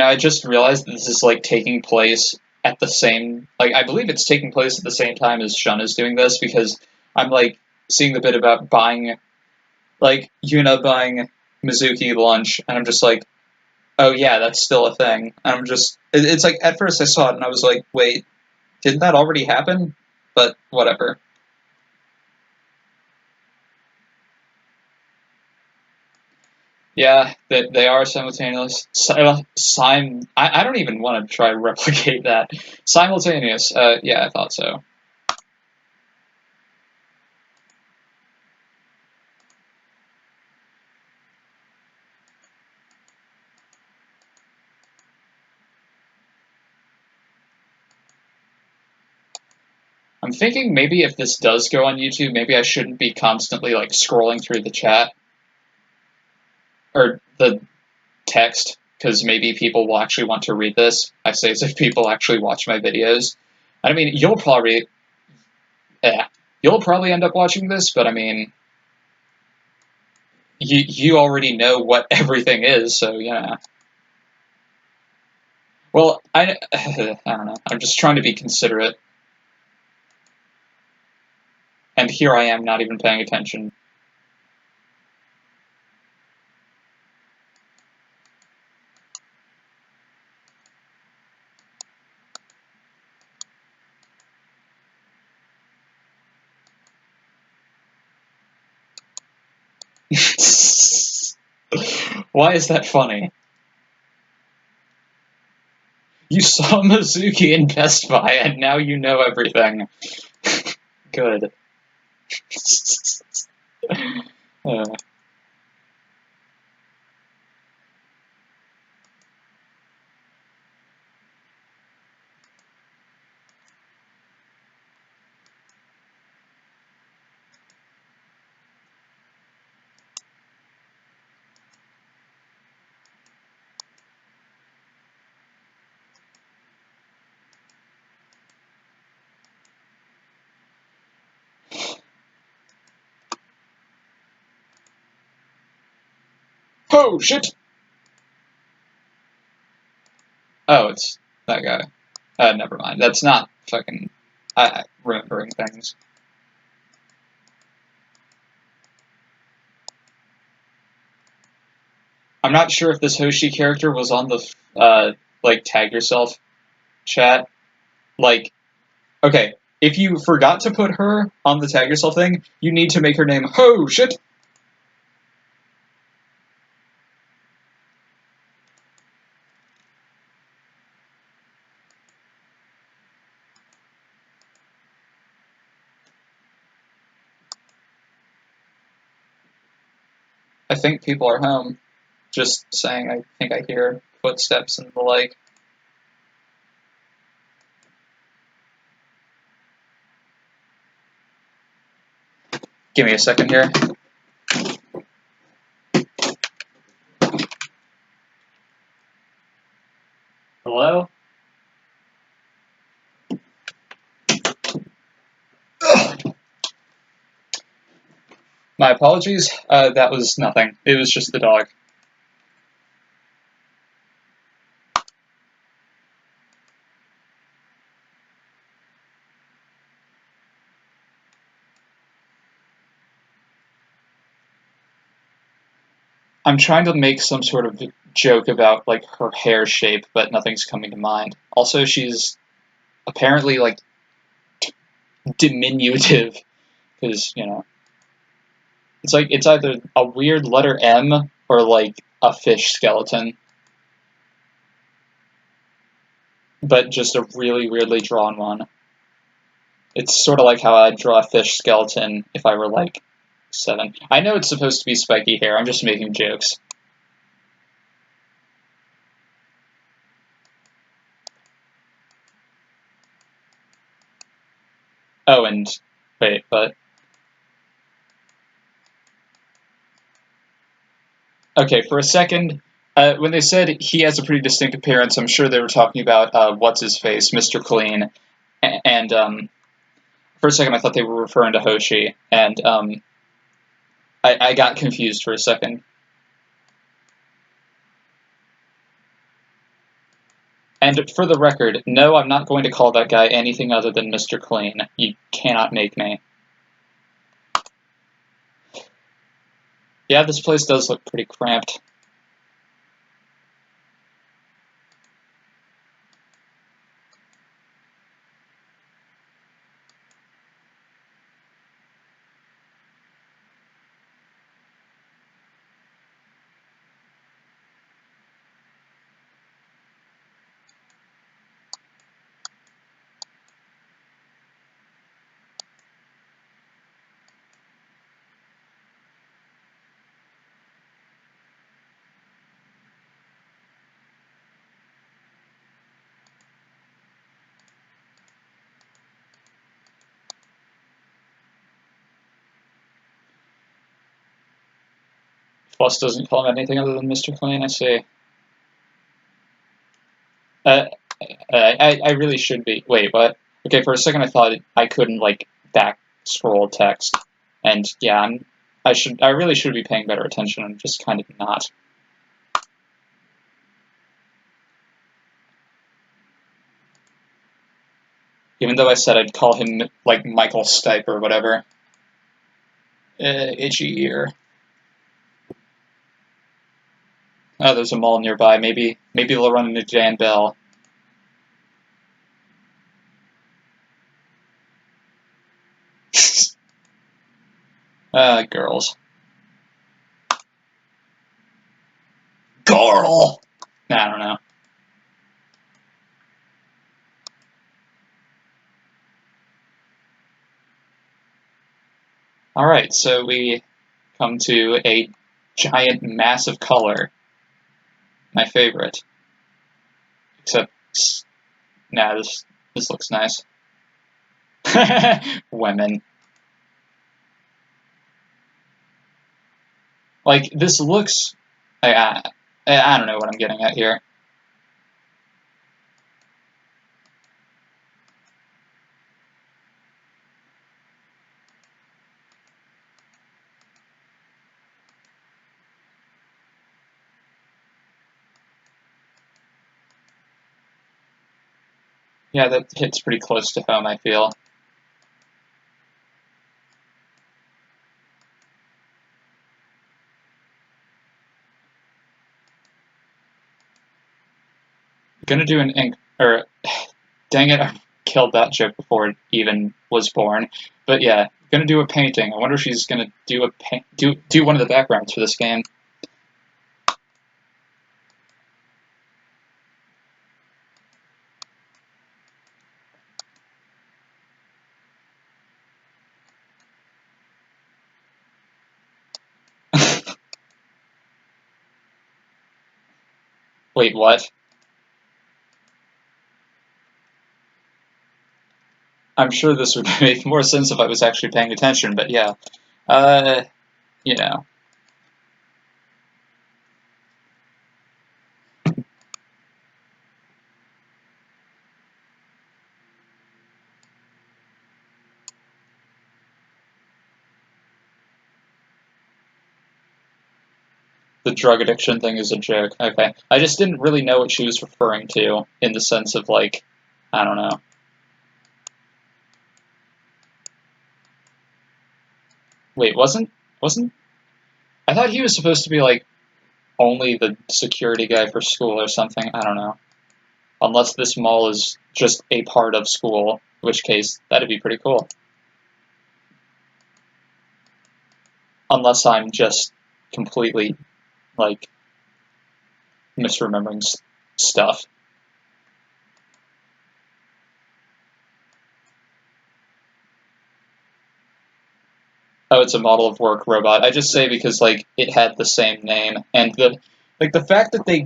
I just realized that this is, like, taking place at the same, like, I believe it's taking place at the same time as Shun is doing this, because I'm, like, seeing the bit about buying, like, Yuna buying Mizuki lunch, and I'm just like, oh yeah, that's still a thing. And I'm just, it's like, at first I saw it and I was like, wait, didn't that already happen? But whatever. Yeah, they are simultaneous. I don't even want to try to replicate that. Simultaneous. Yeah, I thought so. I'm thinking maybe if this does go on YouTube, maybe I shouldn't be constantly like scrolling through the chat or the text, because maybe people will actually want to read this. I say as if people actually watch my videos. I mean, yeah, you'll probably end up watching this, but I mean, you already know what everything is, so yeah. Well, I don't know. I'm just trying to be considerate, and here I am not even paying attention. Why is that funny? You saw Mizuki in Best Buy, and now you know everything. Good. Uh, oh, shit! Oh, it's that guy. Never mind. That's not fucking... remembering things. I'm not sure if this Hoshi character was on the, like, tag yourself chat. Like, okay, if you forgot to put her on the tag yourself thing, you need to make her name Ho Shit. I think people are home. Just saying, I think I hear footsteps and the like. Give me a second here. Hello? Ugh. My apologies. That was nothing. It was just the dog. I'm trying to make some sort of joke about, like, her hair shape, but nothing's coming to mind. Also, she's apparently, like, diminutive, because, you know, it's like, it's either a weird letter M or, like, a fish skeleton. But just a really weirdly drawn one. It's sort of like how I'd draw a fish skeleton if I were, like, 7. I know it's supposed to be spiky hair, I'm just making jokes. Oh, and wait, but okay, for a second, when they said he has a pretty distinct appearance, I'm sure they were talking about what's his face, Mr. Clean, and for a second I thought they were referring to Hoshi, and I got confused for a second. And for the record, no, I'm not going to call that guy anything other than Mr. Clean. You cannot make me. Yeah, this place does look pretty cramped. Plus doesn't call him anything other than Mr. Clean, I see. Uh, I really should be. Wait, what? Okay, for a second I thought I couldn't, like, back scroll text. And yeah, I really should be paying better attention. I'm just kind of not. Even though I said I'd call him, like, Michael Stipe or whatever. Itchy ear. Oh, there's a mall nearby. Maybe they'll run into Jan Bell. Girls. Girl! Nah, I don't know. Alright, so we come to a giant mass of color. My favorite. Except, nah, this looks nice. Women. Like, this looks... I don't know what I'm getting at here. Yeah, that hits pretty close to home, I feel. Gonna do an ink... or... Dang it, I killed that joke before it even was born. But yeah, gonna do a painting. I wonder if she's gonna do a do one of the backgrounds for this game. Wait, what? I'm sure this would make more sense if I was actually paying attention, but yeah. You know. The drug addiction thing is a joke. Okay. I just didn't really know what she was referring to, in the sense of, like, I don't know. Wait, wasn't... I thought he was supposed to be, like, only the security guy for school or something. I don't know. Unless this mall is just a part of school, in which case, that'd be pretty cool. Unless I'm just completely, like, misremembering stuff. Oh, it's a model of work robot. I just say because, like, it had the same name, and the fact that they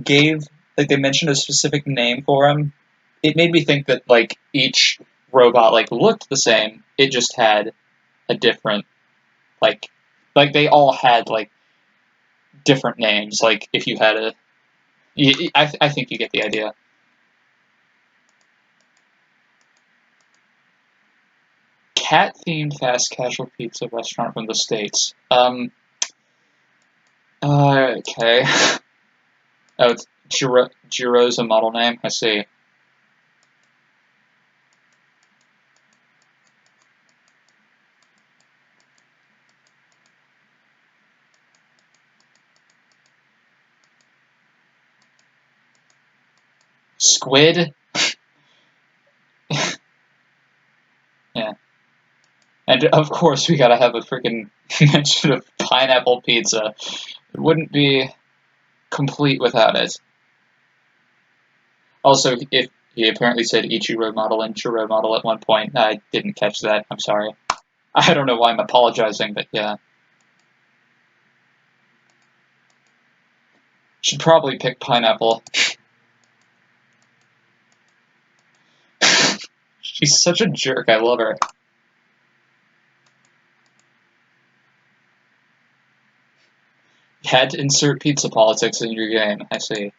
they mentioned a specific name for him, it made me think that, like, each robot, like, looked the same. It just had a different, like, they all had, like, different names. Like, if you had I think you get the idea. Cat-themed fast casual pizza restaurant from the States. Okay. Oh, it's Giro's a model name? I see. squid. Yeah. And of course, we gotta have a freaking mention of pineapple pizza. It wouldn't be complete without it. Also, if he apparently said Ichiro model and Churro model at one point, I didn't catch that. I'm sorry. I don't know why I'm apologizing, but yeah. Should probably pick pineapple. She's such a jerk. I love her. Had to insert pizza politics in your game. I see.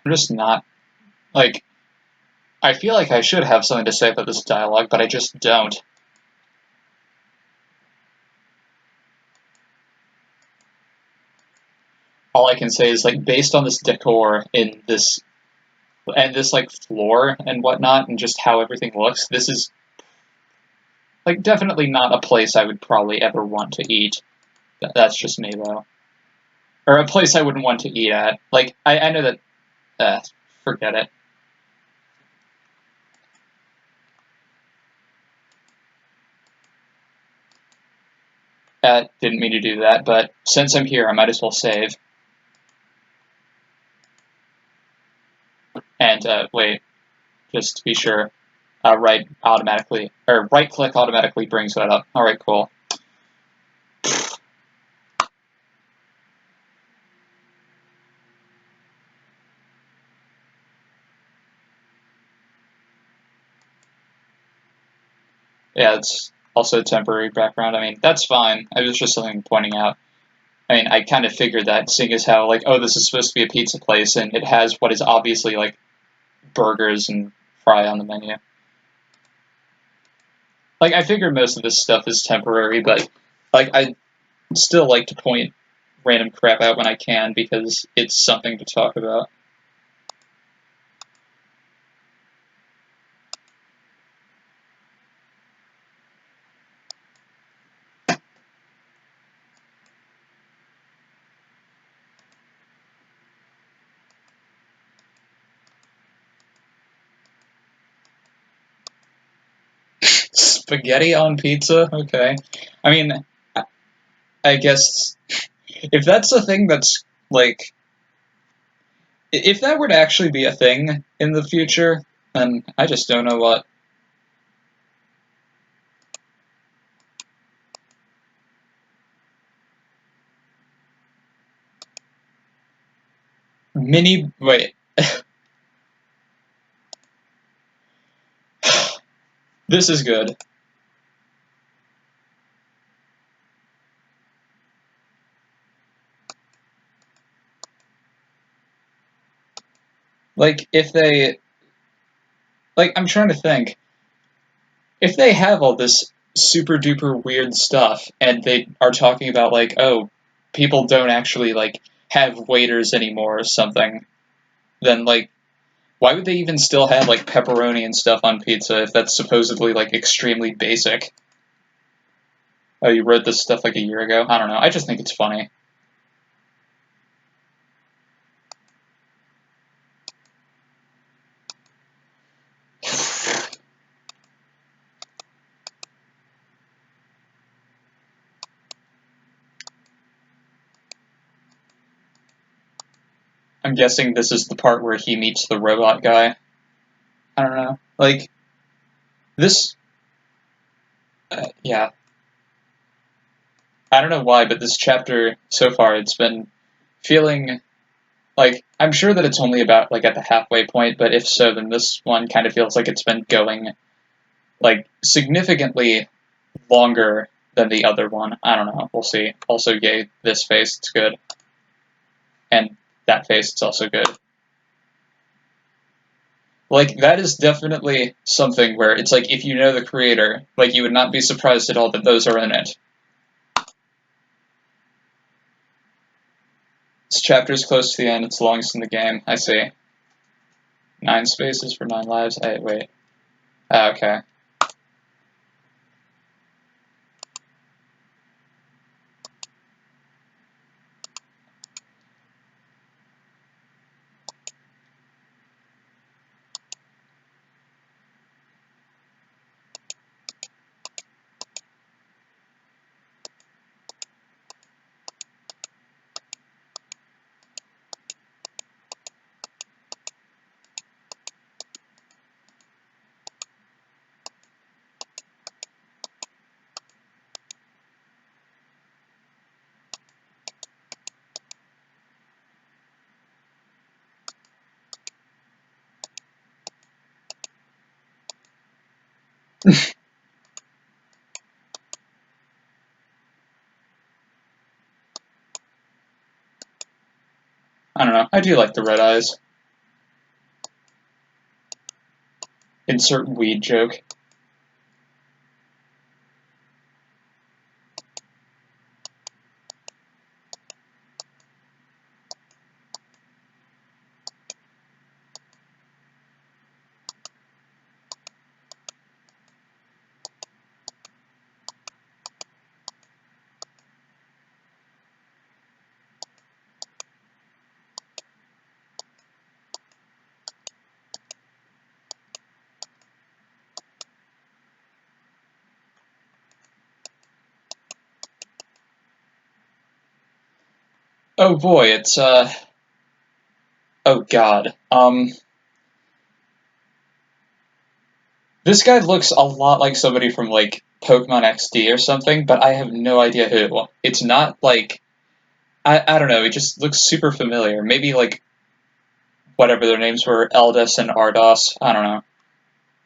I'm just not, like, I feel like I should have something to say about this dialogue, but I just don't. All I can say is, like, based on this decor in this, and this, like, floor and whatnot, and just how everything looks, this is, like, definitely not a place I would probably ever want to eat. That's just me, though. Or a place I wouldn't want to eat at. Like, I know that, forget it. Didn't mean to do that, but since I'm here, I might as well save. And, wait, just to be sure, right automatically, or right-click automatically brings that up. Alright, cool. Yeah, it's also a temporary background. I mean, that's fine. It was just something pointing out. I mean, I kind of figured that, seeing as how, like, oh, this is supposed to be a pizza place, and it has what is obviously, like, burgers and fry on the menu. Like, I figured most of this stuff is temporary, but, like, I still like to point random crap out when I can, because it's something to talk about. Spaghetti on pizza? Okay. I mean, I guess if that's a thing that's, like, if that were to actually be a thing in the future, then I just don't know what. Wait. This is good. Like, if they, like, I'm trying to think. If they have all this super duper weird stuff, and they are talking about, like, oh, people don't actually, like, have waiters anymore or something, then, like, why would they even still have, like, pepperoni and stuff on pizza if that's supposedly, like, extremely basic? Oh, you wrote this stuff like a year ago? I don't know. I just think it's funny. I'm guessing this is the part where he meets the robot guy. I don't know. Like, this. Yeah. I don't know why, but this chapter so far, it's been feeling like. I'm sure that it's only about, like, at the halfway point, but if so, then this one kind of feels like it's been going, like, significantly longer than the other one. I don't know. We'll see. Also, yay, this face. It's good. and that face is also good. Like, that is definitely something where it's like, if you know the creator, like, you would not be surprised at all that those are in it. This chapter is close to the end, it's the longest in the game, I see. 9 spaces for 9 lives, wait. Okay. I don't know, I do like the red eyes. Insert weed joke. Oh boy, it's, oh god. This guy looks a lot like somebody from, like, Pokemon XD or something, but I have no idea who. It's not, like, I don't know, it just looks super familiar. Maybe, like, whatever their names were, Eldis and Ardos, I don't know.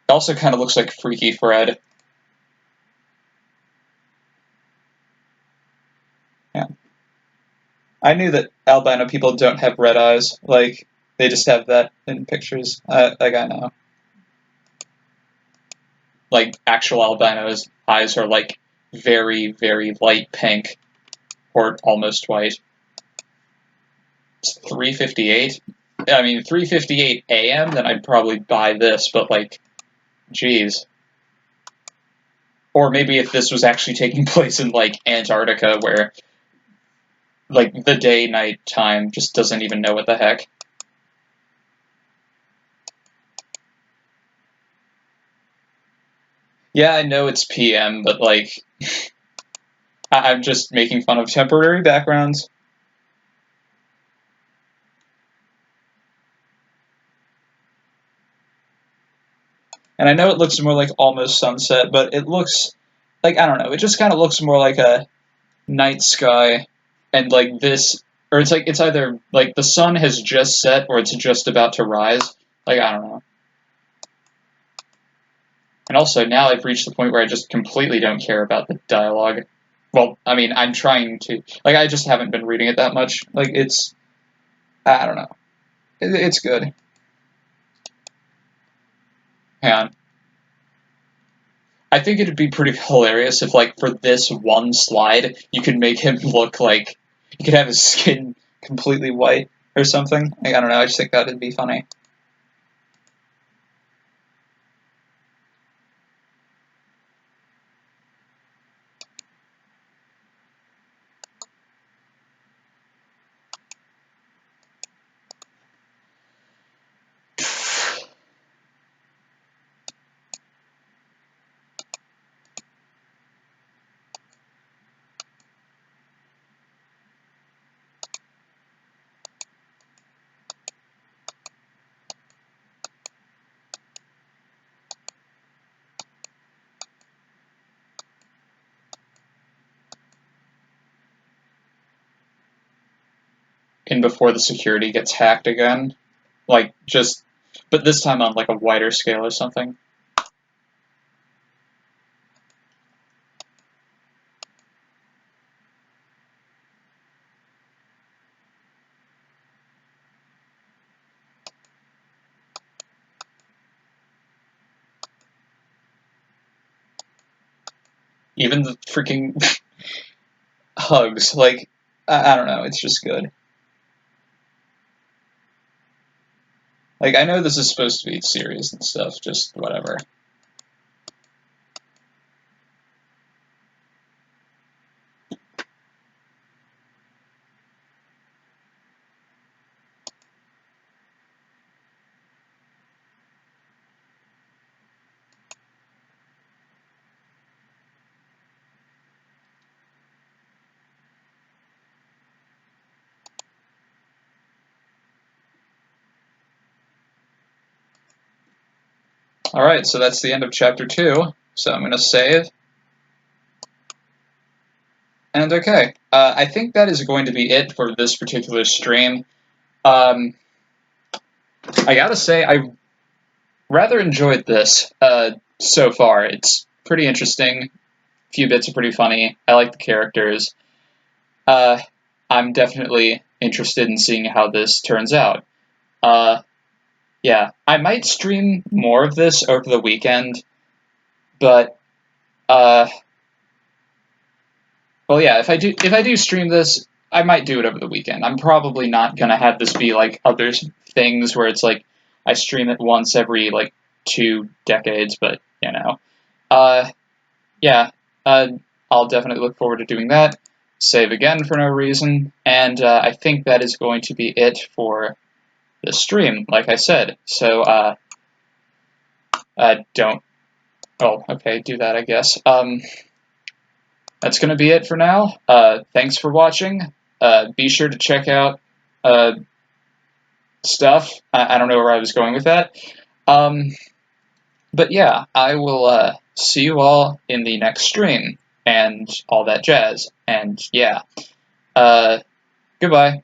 It also kind of looks like Freaky Fred. Yeah. I knew that albino people don't have red eyes, like, they just have that in pictures. Like, I know. Like, actual albinos' eyes are, like, very, very light pink, or almost white. It's 3:58? I mean, 3:58 a.m., then I'd probably buy this, but, like, geez. Or maybe if this was actually taking place in, like, Antarctica, where, like, the day-night time just doesn't even know what the heck. Yeah, I know it's PM, but, like, I'm just making fun of temporary backgrounds. And I know it looks more like almost sunset, but it looks, like, I don't know, it just kind of looks more like a night sky, and, like, this, or it's like, it's either, like, the sun has just set, or it's just about to rise. Like, I don't know. And also, now I've reached the point where I just completely don't care about the dialogue. Well, I mean, I'm trying to, like, I just haven't been reading it that much. Like, it's, I don't know. It's good. Hang on. I think it'd be pretty hilarious if, like, for this one slide, you could make him look like, you could have his skin completely white or something. Like, I don't know, I just think that'd be funny. And before the security gets hacked again. Like, just, but this time on, like, a wider scale or something. Even the freaking hugs, like, I don't know, it's just good. Like, I know this is supposed to be serious and stuff, just whatever. Alright, so that's the end of chapter 2. So I'm going to save. And okay, I think that is going to be it for this particular stream. I gotta say, I rather enjoyed this so far. It's pretty interesting. A few bits are pretty funny. I like the characters. I'm definitely interested in seeing how this turns out. Yeah, I might stream more of this over the weekend, but well, yeah, if I do stream this, I might do it over the weekend. I'm probably not gonna have this be like other things where it's like I stream it once every like 2 decades, but you know, yeah, I'll definitely look forward to doing that. Save again for no reason, and I think that is going to be it for the stream, like I said. So don't. Oh, okay, do that, I guess. That's going to be it for now. Thanks for watching. Be sure to check out stuff. I don't know where I was going with that. But yeah, I will see you all in the next stream and all that jazz. And yeah, goodbye.